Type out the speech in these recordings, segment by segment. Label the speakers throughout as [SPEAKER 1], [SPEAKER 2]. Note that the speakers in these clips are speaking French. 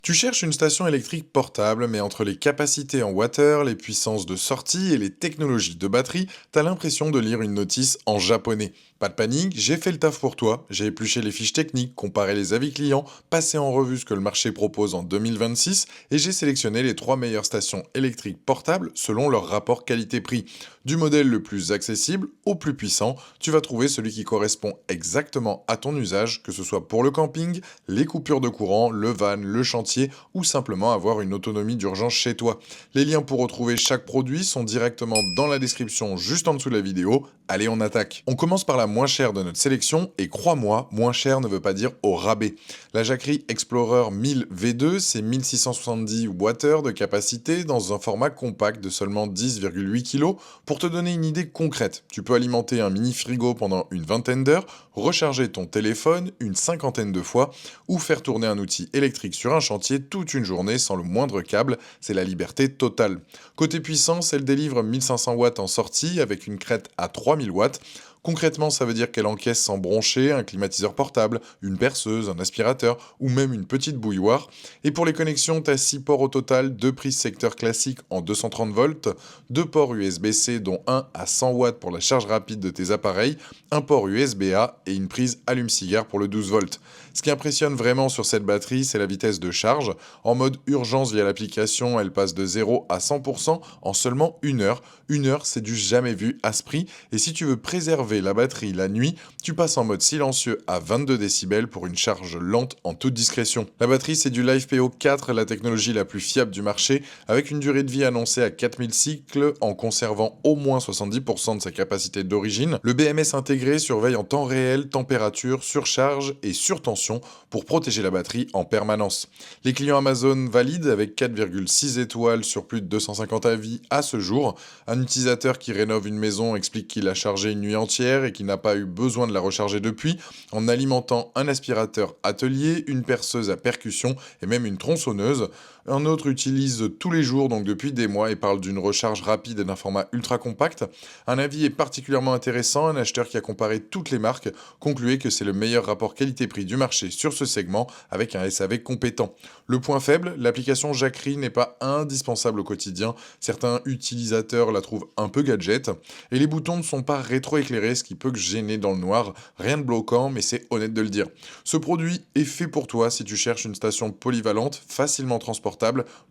[SPEAKER 1] Tu cherches une station électrique portable, mais entre les capacités en watt-heure, les puissances de sortie et les technologies de batterie, t'as l'impression de lire une notice en japonais. Pas de panique, j'ai fait le taf pour toi. J'ai épluché les fiches techniques, comparé les avis clients, passé en revue ce que le marché propose en 2026 et j'ai sélectionné les 3 meilleures stations électriques portables selon leur rapport qualité-prix. Du modèle le plus accessible au plus puissant, tu vas trouver celui qui correspond exactement à ton usage, que ce soit pour le camping, les coupures de courant, le van, le chantier ou simplement avoir une autonomie d'urgence chez toi. Les liens pour retrouver chaque produit sont directement dans la description juste en dessous de la vidéo. Allez, on attaque. On commence par la moins chère de notre sélection et crois-moi, moins cher ne veut pas dire au rabais. La Jackery Explorer 1000 V2, c'est 1670 Wh de capacité dans un format compact de seulement 10,8 kg. Pour te donner une idée concrète, tu peux alimenter un mini frigo pendant une vingtaine d'heures, recharger ton téléphone une cinquantaine de fois ou faire tourner un outil électrique sur un chantier toute une journée sans le moindre câble, c'est la liberté totale. Côté puissance, elle délivre 1500 watts en sortie avec une crête à 3000 watts. Concrètement, ça veut dire qu'elle encaisse sans broncher un climatiseur portable, une perceuse, un aspirateur ou même une petite bouilloire. Et pour les connexions, tu as 6 ports au total, 2 prises secteur classiques en 230 volts, 2 ports USB-C dont un à 100 watts pour la charge rapide de tes appareils, un port USB-A et une prise allume-cigare pour le 12 volts. Ce qui impressionne vraiment sur cette batterie, c'est la vitesse de charge. En mode urgence via l'application, elle passe de 0 à 100% en seulement 1 heure. 1 heure, c'est du jamais vu à ce prix. Et si tu veux préserver la batterie la nuit, tu passes en mode silencieux à 22 décibels pour une charge lente en toute discrétion. La batterie, c'est du LiFePO4, la technologie la plus fiable du marché, avec une durée de vie annoncée à 4000 cycles en conservant au moins 70% de sa capacité d'origine. Le BMS intégré surveille en temps réel température, surcharge et surtension pour protéger la batterie en permanence. Les clients Amazon valident avec 4,6 étoiles sur plus de 250 avis à ce jour. Un utilisateur qui rénove une maison explique qu'il a chargé une nuit entière et qu'il n'a pas eu besoin de la recharger depuis en alimentant un aspirateur atelier, une perceuse à percussion et même une tronçonneuse. Un autre utilise tous les jours, donc depuis des mois, et parle d'une recharge rapide et d'un format ultra compact. Un avis est particulièrement intéressant, un acheteur qui a comparé toutes les marques concluait que c'est le meilleur rapport qualité-prix du marché sur ce segment avec un SAV compétent. Le point faible, l'application Jackery n'est pas indispensable au quotidien, certains utilisateurs la trouvent un peu gadget, et les boutons ne sont pas rétroéclairés, ce qui peut gêner dans le noir, rien de bloquant, mais c'est honnête de le dire. Ce produit est fait pour toi si tu cherches une station polyvalente, facilement transportable,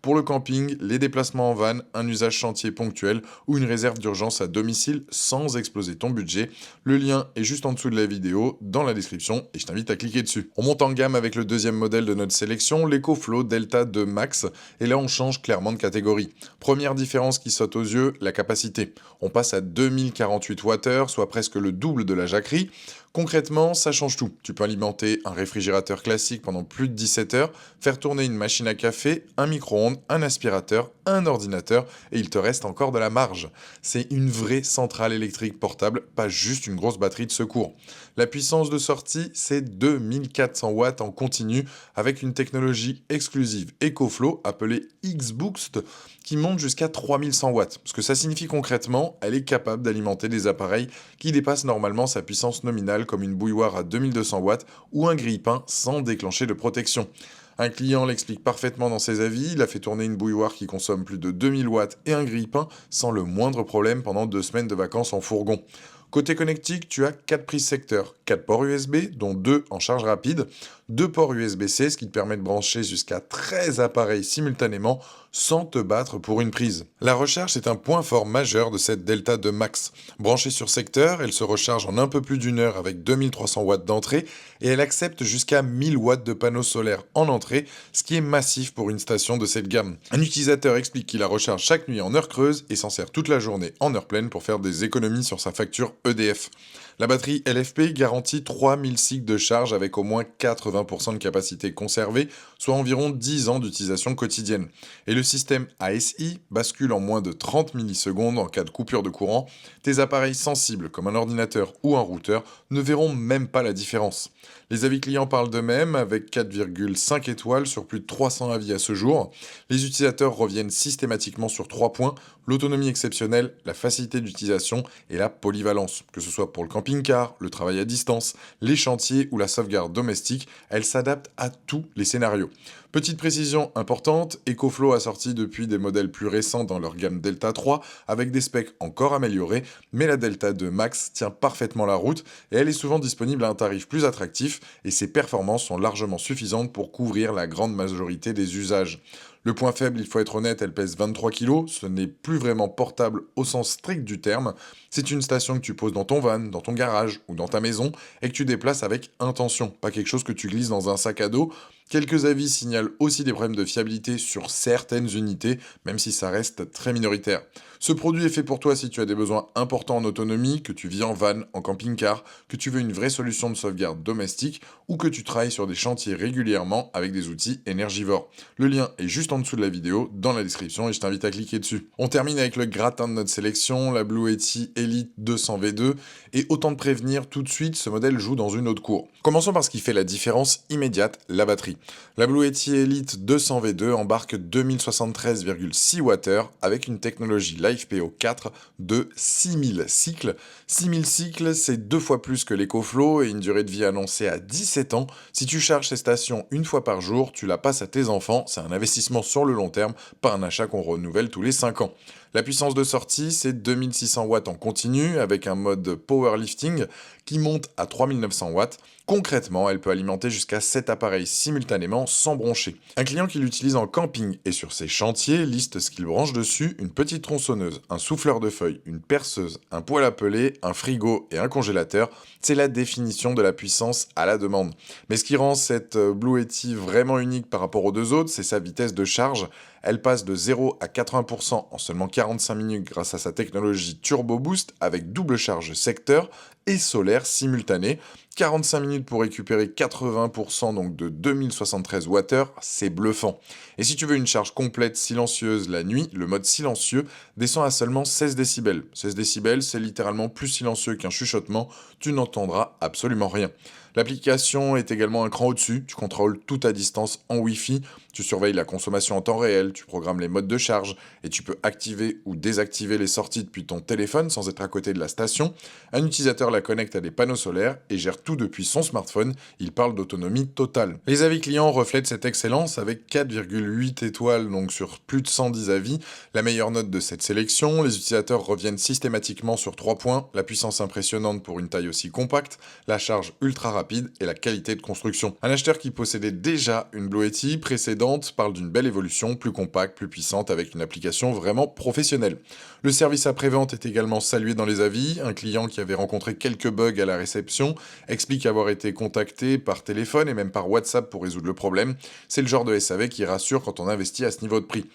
[SPEAKER 1] pour le camping, les déplacements en van, un usage chantier ponctuel ou une réserve d'urgence à domicile sans exploser ton budget. Le lien est juste en dessous de la vidéo, dans la description, et je t'invite à cliquer dessus. On monte en gamme avec le deuxième modèle de notre sélection, l'EcoFlow Delta 2 Max, et là on change clairement de catégorie. Première différence qui saute aux yeux, la capacité. On passe à 2048 Wh, soit presque le double de la Jackery. Concrètement, ça change tout. Tu peux alimenter un réfrigérateur classique pendant plus de 17 heures, faire tourner une machine à café, un micro-ondes, un aspirateur, un ordinateur, et il te reste encore de la marge. C'est une vraie centrale électrique portable, pas juste une grosse batterie de secours. La puissance de sortie, c'est 2400 watts en continu, avec une technologie exclusive EcoFlow appelée X-Boost, qui monte jusqu'à 3100 watts. Ce que ça signifie concrètement, elle est capable d'alimenter des appareils qui dépassent normalement sa puissance nominale comme une bouilloire à 2200 watts ou un grille-pain sans déclencher de protection. Un client l'explique parfaitement dans ses avis, il a fait tourner une bouilloire qui consomme plus de 2000 watts et un grille-pain sans le moindre problème pendant 2 semaines de vacances en fourgon. Côté connectique, tu as 4 prises secteur, 4 ports USB, dont 2 en charge rapide, 2 ports USB-C, ce qui te permet de brancher jusqu'à 13 appareils simultanément sans te battre pour une prise. La recharge est un point fort majeur de cette Delta 2 Max. Branchée sur secteur, elle se recharge en un peu plus d'une heure avec 2300 watts d'entrée et elle accepte jusqu'à 1000 watts de panneaux solaires en entrée, ce qui est massif pour une station de cette gamme. Un utilisateur explique qu'il la recharge chaque nuit en heure creuse et s'en sert toute la journée en heure pleine pour faire des économies sur sa facture EDF. La batterie LFP garantit 3000 cycles de charge avec au moins 80% de capacité conservée, soit environ 10 ans d'utilisation quotidienne. Et le système ASI bascule en moins de 30 millisecondes en cas de coupure de courant. Tes appareils sensibles comme un ordinateur ou un routeur ne verront même pas la différence. Les avis clients parlent d'eux-mêmes, avec 4,5 étoiles sur plus de 300 avis à ce jour. Les utilisateurs reviennent systématiquement sur 3 points: l'autonomie exceptionnelle, la facilité d'utilisation et la polyvalence. Que ce soit pour le camping-car, le travail à distance, les chantiers ou la sauvegarde domestique, elle s'adapte à tous les scénarios. Petite précision importante, EcoFlow a sorti depuis des modèles plus récents dans leur gamme Delta 3 avec des specs encore améliorés, mais la Delta 2 Max tient parfaitement la route et elle est souvent disponible à un tarif plus attractif et ses performances sont largement suffisantes pour couvrir la grande majorité des usages. Le point faible, il faut être honnête, elle pèse 23 kg, ce n'est plus vraiment portable au sens strict du terme. C'est une station que tu poses dans ton van, dans ton garage ou dans ta maison et que tu déplaces avec intention, pas quelque chose que tu glisses dans un sac à dos. Quelques avis signalent aussi des problèmes de fiabilité sur certaines unités, même si ça reste très minoritaire. Ce produit est fait pour toi si tu as des besoins importants en autonomie, que tu vis en van, en camping-car, que tu veux une vraie solution de sauvegarde domestique ou que tu travailles sur des chantiers régulièrement avec des outils énergivores. Le lien est juste en dessous de la vidéo, dans la description, et je t'invite à cliquer dessus. On termine avec le gratin de notre sélection, la Blue Yeti Elite 200 V2, et autant de prévenir tout de suite, ce modèle joue dans une autre cour. Commençons par ce qui fait la différence immédiate, la batterie. La Blue Yeti Elite 200 V2 embarque 2073,6 Wh avec une technologie LiFePO 4 de 6000 cycles. 6000 cycles, c'est 2 fois plus que l'EcoFlow et une durée de vie annoncée à 17 ans. Si tu charges ces stations une fois par jour, tu la passes à tes enfants. C'est un investissement sur le long terme, pas un achat qu'on renouvelle tous les 5 ans. La puissance de sortie, c'est 2600 watts en continu avec un mode powerlifting qui monte à 3900 watts. Concrètement, elle peut alimenter jusqu'à 7 appareils simultanément sans broncher. Un client qui l'utilise en camping et sur ses chantiers liste ce qu'il branche dessus: une petite tronçonneuse, un souffleur de feuilles, une perceuse, un poêle à peler, un frigo et un congélateur. C'est la définition de la puissance à la demande. Mais ce qui rend cette Blue Yeti vraiment unique par rapport aux deux autres, c'est sa vitesse de charge. Elle passe de 0 à 80% en seulement 45 minutes grâce à sa technologie Turbo Boost avec double charge secteur et solaire simultanée. 45 minutes pour récupérer 80% donc de 2073 Wh, c'est bluffant. Et si tu veux une charge complète silencieuse la nuit, le mode silencieux descend à seulement 16 décibels. 16 décibels, c'est littéralement plus silencieux qu'un chuchotement, tu n'entendras absolument rien. L'application est également un cran au-dessus, tu contrôles tout à distance en Wi-Fi, tu surveilles la consommation en temps réel, tu programmes les modes de charge et tu peux activer ou désactiver les sorties depuis ton téléphone sans être à côté de la station. Un utilisateur la connecte à des panneaux solaires et gère tout depuis son smartphone, il parle d'autonomie totale. Les avis clients reflètent cette excellence avec 4,8 étoiles donc sur plus de 110 avis, la meilleure note de cette sélection. Les utilisateurs reviennent systématiquement sur 3 points: la puissance impressionnante pour une taille aussi compacte, la charge ultra rapide et la qualité de construction. Un acheteur qui possédait déjà une Blue Yeti précédente parle d'une belle évolution, plus compacte, plus puissante, avec une application vraiment professionnelle. Le service après-vente est également salué dans les avis. Un client qui avait rencontré quelques bugs à la réception explique avoir été contacté par téléphone et même par WhatsApp pour résoudre le problème. C'est le genre de SAV qui rassure quand on investit à ce niveau de prix.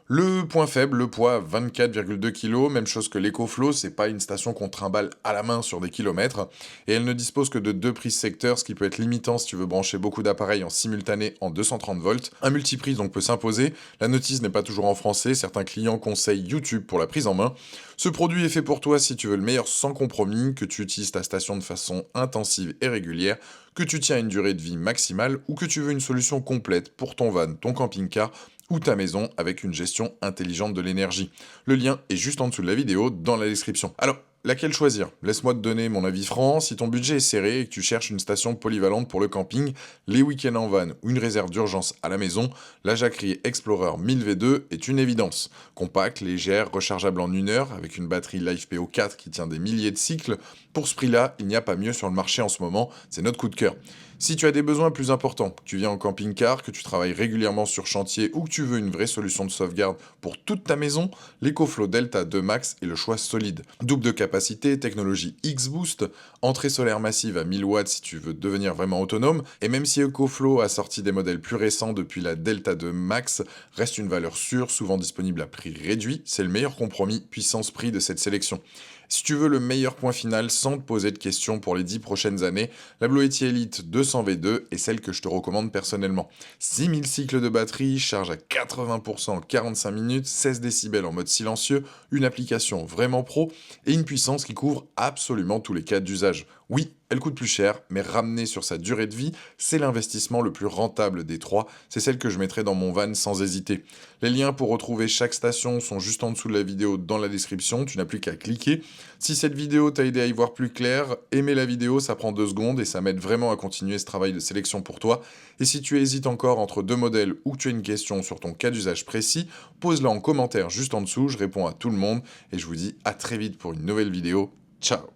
[SPEAKER 1] Le point faible, le poids, 24,2 kg, même chose que l'EcoFlow, c'est pas une station qu'on trimballe à la main sur des kilomètres, et elle ne dispose que de 2 prises secteur, ce qui peut être limitant si tu veux brancher beaucoup d'appareils en simultané en 230 volts. Un multiprise donc peut s'imposer, la notice n'est pas toujours en français, certains clients conseillent YouTube pour la prise en main. Ce produit est fait pour toi si tu veux le meilleur sans compromis, que tu utilises ta station de façon intensive et régulière, que tu tiens à une durée de vie maximale ou que tu veux une solution complète pour ton van, ton camping-car ou ta maison avec une gestion intelligente de l'énergie. Le lien est juste en dessous de la vidéo dans la description. Alors, laquelle choisir? Laisse-moi te donner mon avis franc. Si ton budget est serré et que tu cherches une station polyvalente pour le camping, les week-ends en van ou une réserve d'urgence à la maison, la Jackery Explorer 1000 V2 est une évidence. Compacte, légère, rechargeable en 1 heure avec une batterie LiFePO 4 qui tient des milliers de cycles. Pour ce prix-là, il n'y a pas mieux sur le marché en ce moment, c'est notre coup de cœur. Si tu as des besoins plus importants, que tu viens en camping-car, que tu travailles régulièrement sur chantier ou que tu veux une vraie solution de sauvegarde pour toute ta maison, l'EcoFlow Delta 2 Max est le choix solide. Double de capacité, technologie X-Boost, entrée solaire massive à 1000 watts si tu veux devenir vraiment autonome, et même si EcoFlow a sorti des modèles plus récents depuis la Delta 2 Max, reste une valeur sûre, souvent disponible à prix réduit, c'est le meilleur compromis puissance-prix de cette sélection. Si tu veux le meilleur point final sans te poser de questions pour les 10 prochaines années, la Blue Yeti Elite 200 V2 est celle que je te recommande personnellement. 6000 cycles de batterie, charge à 80% en 45 minutes, 16 décibels en mode silencieux, une application vraiment pro et une puissance qui couvre absolument tous les cas d'usage. Oui, elle coûte plus cher, mais ramenée sur sa durée de vie, c'est l'investissement le plus rentable des trois. C'est celle que je mettrai dans mon van sans hésiter. Les liens pour retrouver chaque station sont juste en dessous de la vidéo dans la description, tu n'as plus qu'à cliquer. Si cette vidéo t'a aidé à y voir plus clair, aimez la vidéo, ça prend 2 secondes et ça m'aide vraiment à continuer ce travail de sélection pour toi. Et si tu hésites encore entre deux modèles ou que tu as une question sur ton cas d'usage précis, pose-la en commentaire juste en dessous, je réponds à tout le monde et je vous dis à très vite pour une nouvelle vidéo. Ciao!